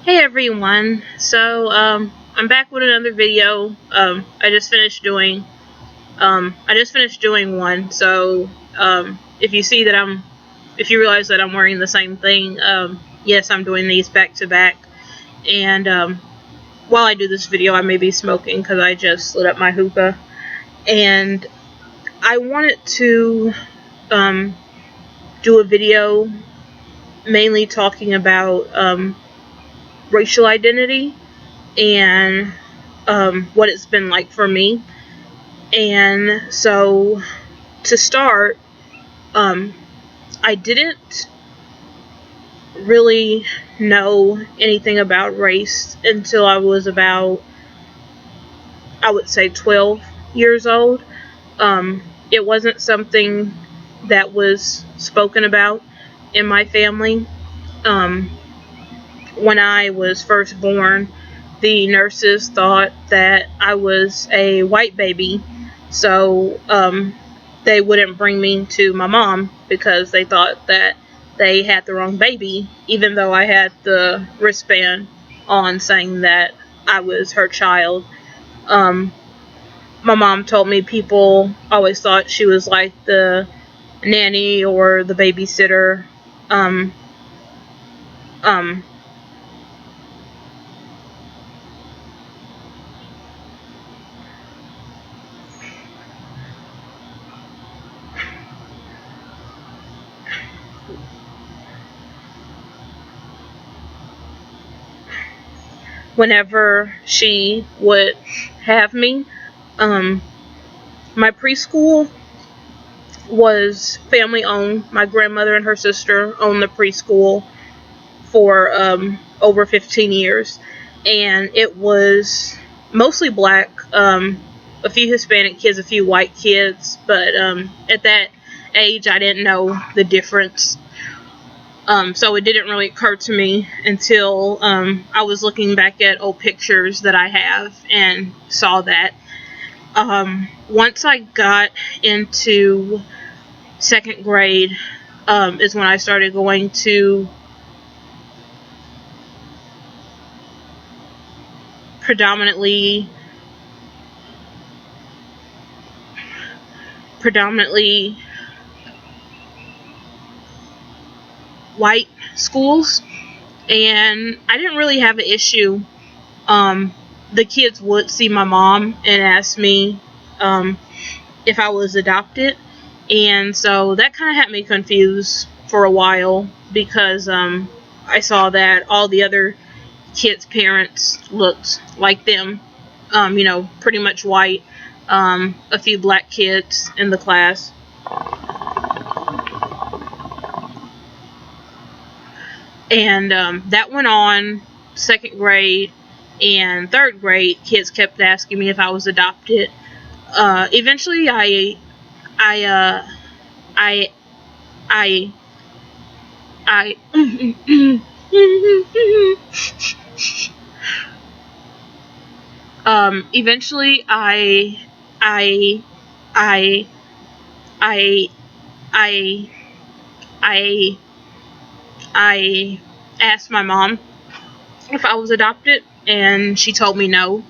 Hey everyone, I'm back with another video. I just finished doing one. If you see that if you realize that I'm wearing the same thing, yes, I'm doing these back to back. And while I do this video, I may be smoking because I just lit up my hookah. And I wanted to do a video mainly talking about racial identity and what it's been like for me. And so, to start, I didn't really know anything about race until I was about, I would say, 12 years old. It wasn't something that was spoken about in my family. When I was first born, the nurses thought that I was a white baby, so they wouldn't bring me to my mom because they thought that they had the wrong baby, even though I had the wristband on saying that I was her child. My mom told me people always thought she was like the nanny or the babysitter. Um, um, Whenever she would have me, my preschool was family owned. My grandmother and her sister owned the preschool for over 15 years, and it was mostly black, a few Hispanic kids, a few white kids, but at that age I didn't know the difference. So it didn't really occur to me until I was looking back at old pictures that I have and saw that. Once I got into second grade is when I started going to predominantly white schools, and I didn't really have an issue. The kids would see my mom and ask me if I was adopted, and so that kind of had me confused for a while because I saw that all the other kids' parents looked like them, pretty much white, a few black kids in the class. And that went on second grade and third grade. Kids kept asking me if I was adopted. Eventually, I eventually I I I I I asked my mom if I was adopted, and she told me no.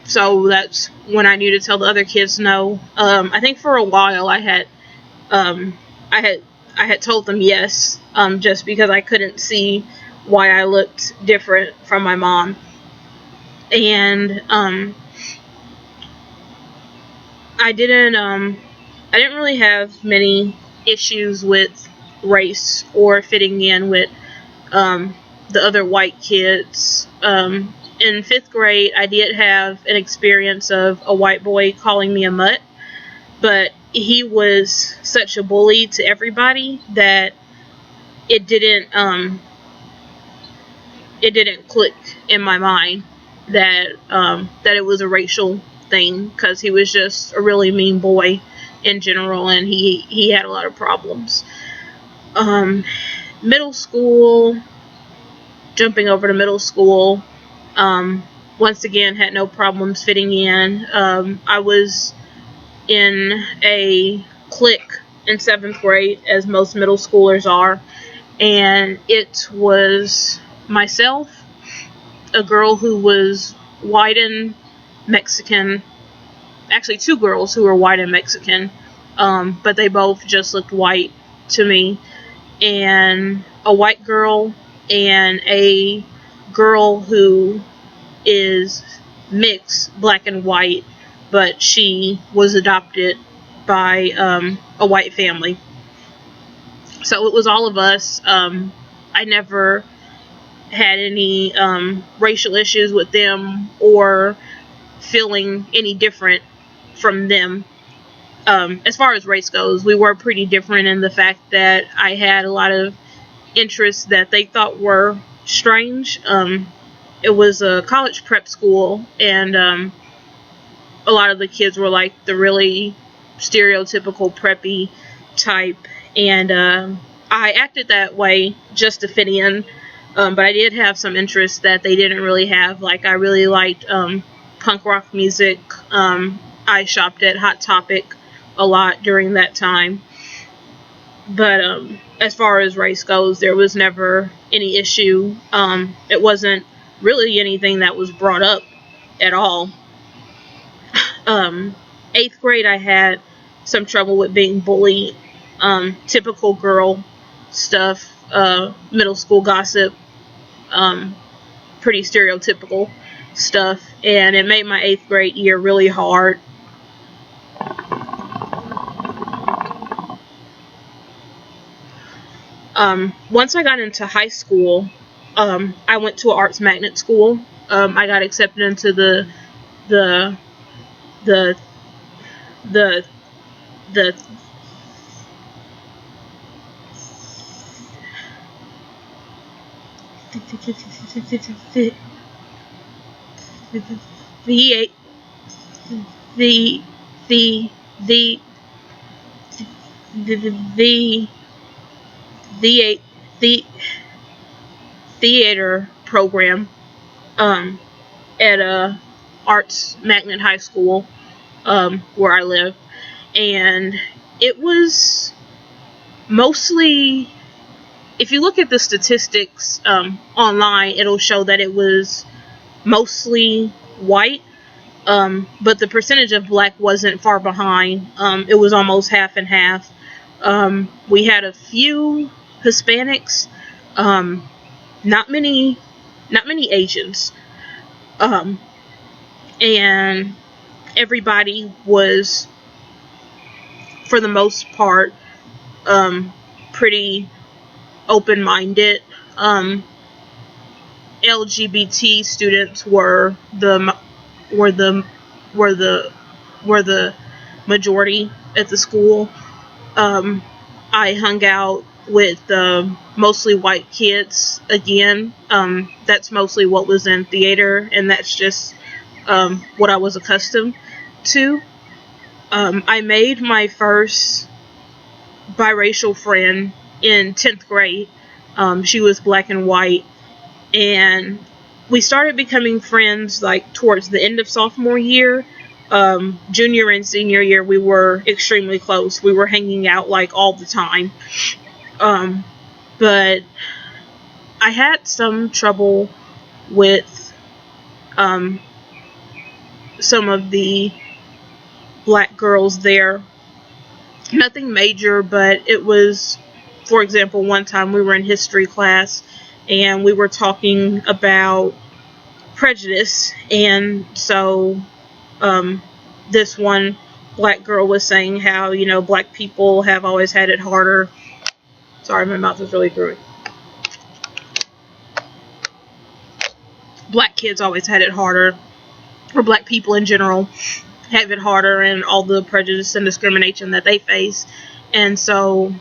So that's when I knew to tell the other kids no. I think for a while I had told them yes, just because I couldn't see why I looked different from my mom. And I didn't really have many issues with race or fitting in with the other white kids. In fifth grade, I did have an experience of a white boy calling me a mutt, but he was such a bully to everybody that it didn't click in my mind that it was a racial thing, because he was just a really mean boy in general, and he had a lot of problems. Middle school, jumping over to middle school, once again had no problems fitting in. I was in a clique in seventh grade, as most middle schoolers are, and it was myself, a girl who was white and Mexican, actually 2 girls who were white and Mexican, but they both just looked white to me, and a white girl and a girl who is mixed black and white, but she was adopted by a white family. So it was all of us. I never had any racial issues with them or feeling any different from them. As far as race goes, we were pretty different in the fact that I had a lot of interests that they thought were strange. It was a college prep school, and a lot of the kids were like the really stereotypical preppy type, and I acted that way just to fit in, but I did have some interests that they didn't really have. Like, I really liked punk rock music. I shopped at Hot Topic a lot during that time. But as far as race goes, there was never any issue. It wasn't really anything that was brought up at all. 8th grade, I had some trouble with being bullied. Typical girl stuff, middle school gossip, pretty stereotypical stuff, and it made my 8th grade year really hard. Once I got into high school, I went to an arts magnet school. I got accepted into the theater program at a arts magnet high school where I live, and it was mostly, if you look at the statistics online, it'll show that it was mostly white, but the percentage of black wasn't far behind. It was almost half and half. We had a few Hispanics, not many Asians, and everybody was, for the most part, pretty open-minded. LGBT students were the majority at the school. I hung out with mostly white kids again. That's mostly what was in theater, and that's just what I was accustomed to. I made my first biracial friend in 10th grade. She was black and white, and we started becoming friends like towards the end of sophomore year. Junior and senior year, we were extremely close. We were hanging out like all the time. But I had some trouble with some of the black girls there. Nothing major, but it was, for example, one time we were in history class and we were talking about prejudice, and so this one black girl was saying how, black people have always had it harder. Sorry, my mouth is really through it. Black kids always had it harder, or black people in general have it harder, and all the prejudice and discrimination that they face. And so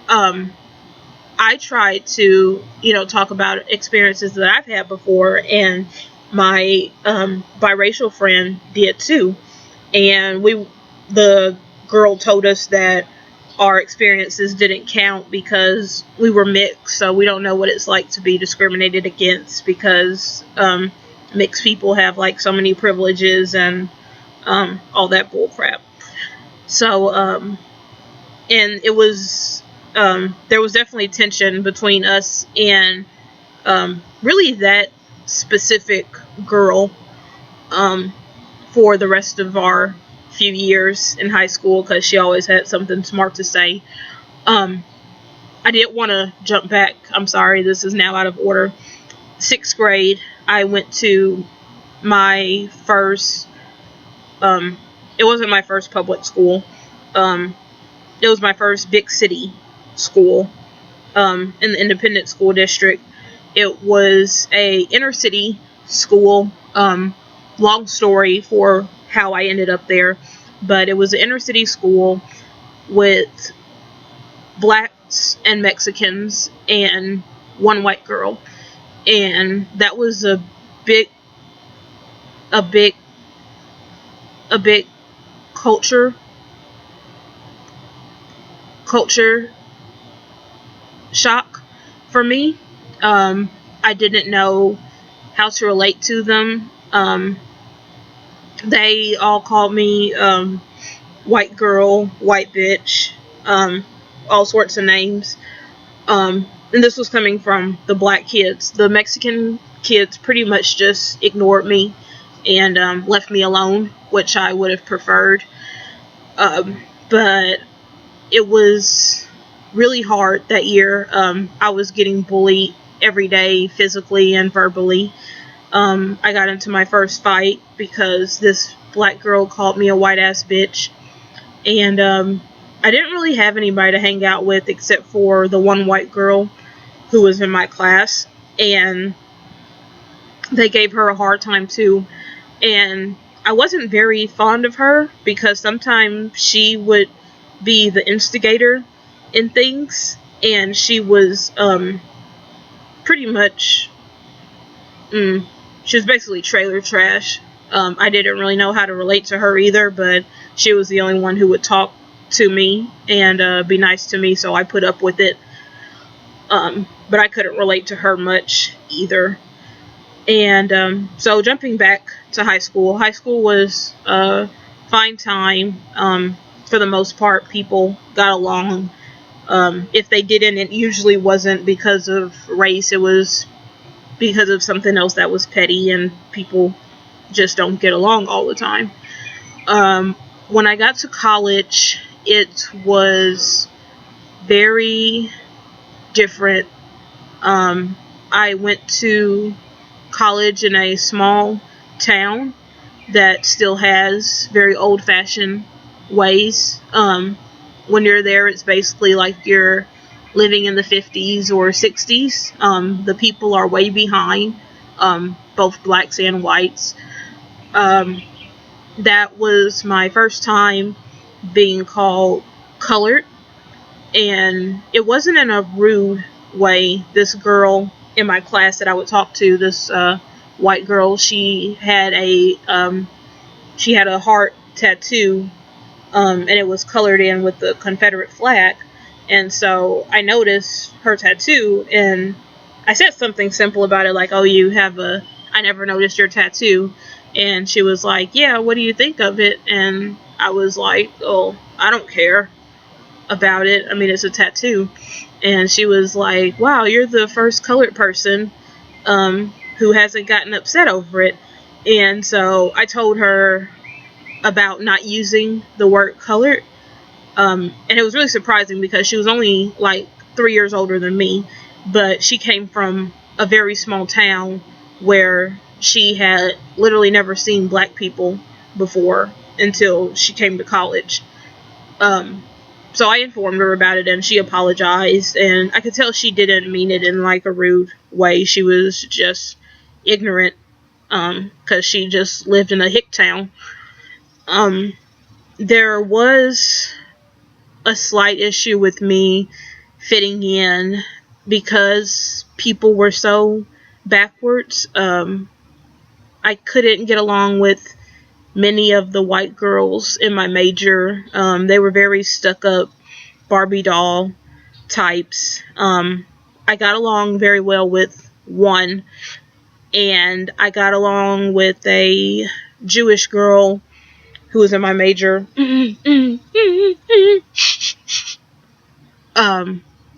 I tried to, talk about experiences that I've had before, and my biracial friend did too. And the girl told us that our experiences didn't count because we were mixed, so we don't know what it's like to be discriminated against, because mixed people have like so many privileges and all that bull crap. So and it was there was definitely tension between us and really that specific girl for the rest of our few years in high school, because she always had something smart to say. I did want to jump back. I'm sorry, this is now out of order. 6th grade, I went to my first, it wasn't my first public school. It was my first big city school, in the independent school district. It was a inner city school. Long story for how I ended up there, but it was an inner city school with blacks and Mexicans and one white girl, and that was a big culture shock for me. I didn't know how to relate to them. They all called me white girl, white bitch, all sorts of names. And this was coming from the black kids. The Mexican kids pretty much just ignored me and left me alone, which I would have preferred. But it was really hard that year. I was getting bullied every day, physically and verbally. I got into my first fight because this black girl called me a white ass bitch. And I didn't really have anybody to hang out with except for the one white girl who was in my class. And they gave her a hard time too. And I wasn't very fond of her because sometimes she would be the instigator in things. And she was pretty much... she was basically trailer trash. I didn't really know how to relate to her either, but she was the only one who would talk to me and be nice to me, so I put up with it. But I couldn't relate to her much either. And so jumping back to high school was a fine time. For the most part, people got along. If they didn't, it usually wasn't because of race. It was because of something else that was petty, and people just don't get along all the time. When I got to college, it was very different. I went to college in a small town that still has very old-fashioned ways. When you're there, it's basically like you're living in the 50s or 60s. The people are way behind, both blacks and whites. That was my first time being called colored, and it wasn't in a rude way. This girl in my class that I would talk to, this white girl, she had a heart tattoo, and it was colored in with the Confederate flag. And so I noticed her tattoo, and I said something simple about it, like, "Oh, I never noticed your tattoo." And she was like, "Yeah, what do you think of it?" And I was like, "Oh, I don't care about it. I mean, it's a tattoo." And she was like, "Wow, you're the first colored person who hasn't gotten upset over it." And so I told her about not using the word colored. And it was really surprising because she was only like 3 years older than me, but she came from a very small town where she had literally never seen black people before until she came to college. So I informed her about it, and she apologized, and I could tell she didn't mean it in like a rude way. She was just ignorant, because she just lived in a hick town. There was a slight issue with me fitting in because people were so backwards. I couldn't get along with many of the white girls in my major. They were very stuck up Barbie doll types. I got along very well with one, and I got along with a Jewish girl who was in my major.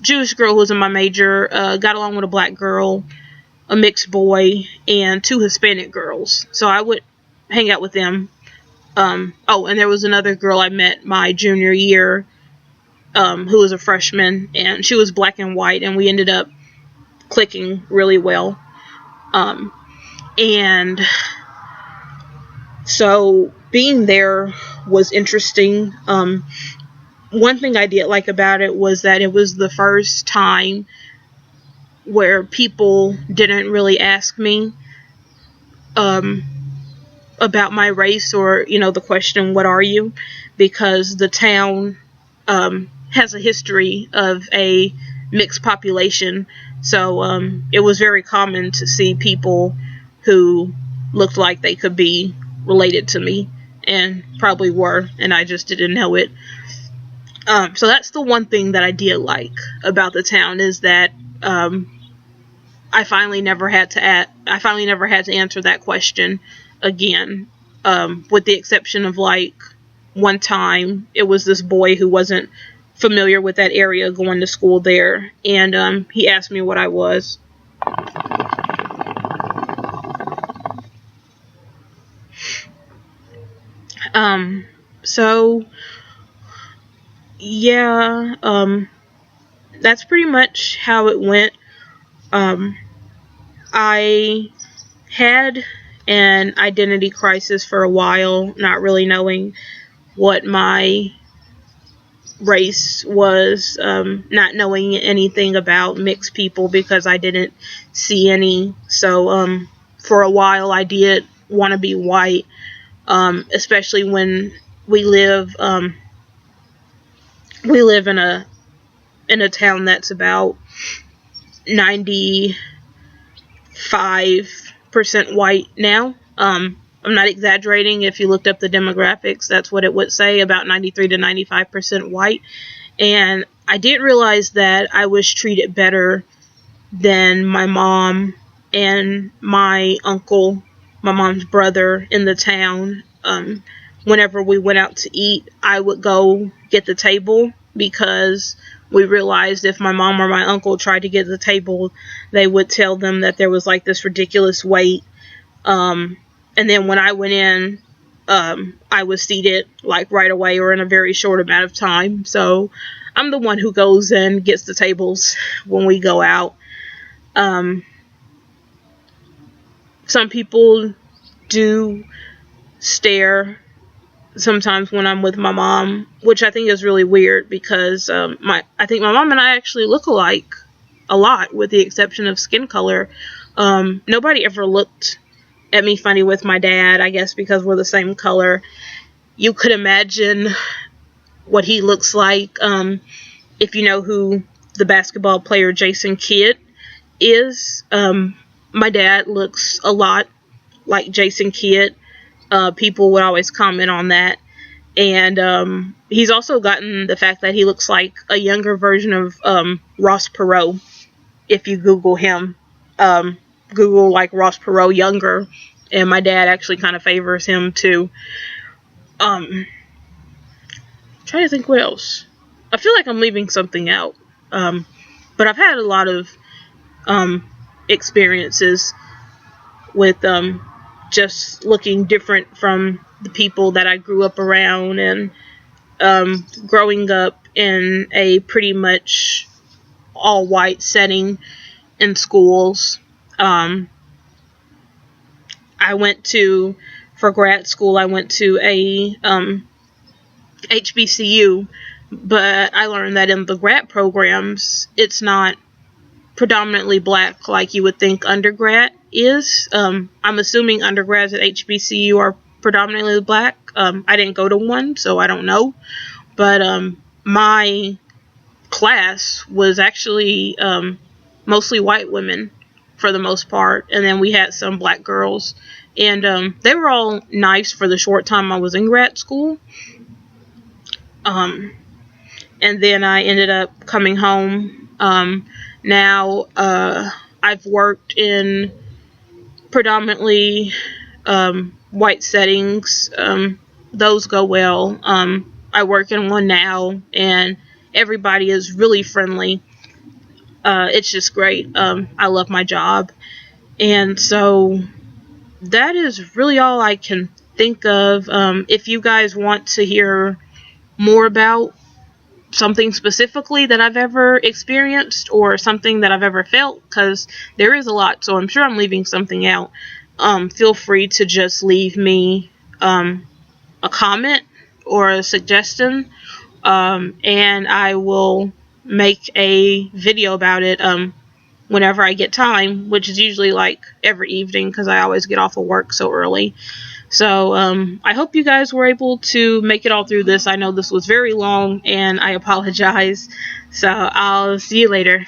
Jewish girl who was in my major, got along with a black girl a mixed boy, and 2 Hispanic girls. So I would hang out with them. Oh, and there was another girl I met my junior year, who was a freshman, and she was black and white, and we ended up clicking really well. And so being there was interesting. One thing I did like about it was that it was the first time where people didn't really ask me about my race, or the question, what are you, because the town has a history of a mixed population. So it was very common to see people who looked like they could be related to me, and probably were, and I just didn't know it. So that's the one thing that I did like about the town, is that I finally never had to answer that question again, with the exception of like one time. It was this boy who wasn't familiar with that area going to school there, and he asked me what I was. So yeah, that's pretty much how it went. I had an identity crisis for a while, not really knowing what my race was, not knowing anything about mixed people because I didn't see any. So for a while I did want to be white, especially when we live in a town that's about 95% white now. I'm not exaggerating. If you looked up the demographics, that's what it would say, about 93 to 95% white. And I did realize that I was treated better than my mom and my uncle, my mom's brother, in the town. Whenever we went out to eat, I would go get the table, because we realized if my mom or my uncle tried to get the table, they would tell them that there was like this ridiculous wait. And then when I went in, I was seated like right away, or in a very short amount of time. So I'm the one who goes and gets the tables when we go out. Some people do stare sometimes when I'm with my mom, which I think is really weird, because I think my mom and I actually look alike a lot, with the exception of skin color. Nobody ever looked at me funny with my dad, I guess because we're the same color. You could imagine what he looks like if you know who the basketball player Jason Kidd is. My dad looks a lot like Jason Kidd. People would always comment on that. And he's also gotten the fact that he looks like a younger version of Ross Perot. If you Google him, Google like Ross Perot younger, and my dad actually kind of favors him too. Trying to think what else. I feel like I'm leaving something out. But I've had a lot of experiences with just looking different from the people that I grew up around, and growing up in a pretty much all white setting in schools. For grad school, I went to a HBCU, but I learned that in the grad programs, it's not predominantly black like you would think undergrad is. I'm assuming undergrads at HBCU are predominantly black. I didn't go to one, so I don't know. But my class was actually mostly white women for the most part, and then we had some black girls, and they were all nice for the short time I was in grad school. And then I ended up coming home. Now I've worked in predominantly white settings. Those go well. I work in one now, and everybody is really friendly. It's just great. I love my job. And so that is really all I can think of. If you guys want to hear more about something specifically that I've ever experienced or something that I've ever felt, because there is a lot, so I'm sure I'm leaving something out, feel free to just leave me a comment or a suggestion, and I will make a video about it whenever I get time, which is usually like every evening because I always get off of work so early. So I hope you guys were able to make it all through this. I know this was very long, and I apologize. So I'll see you later.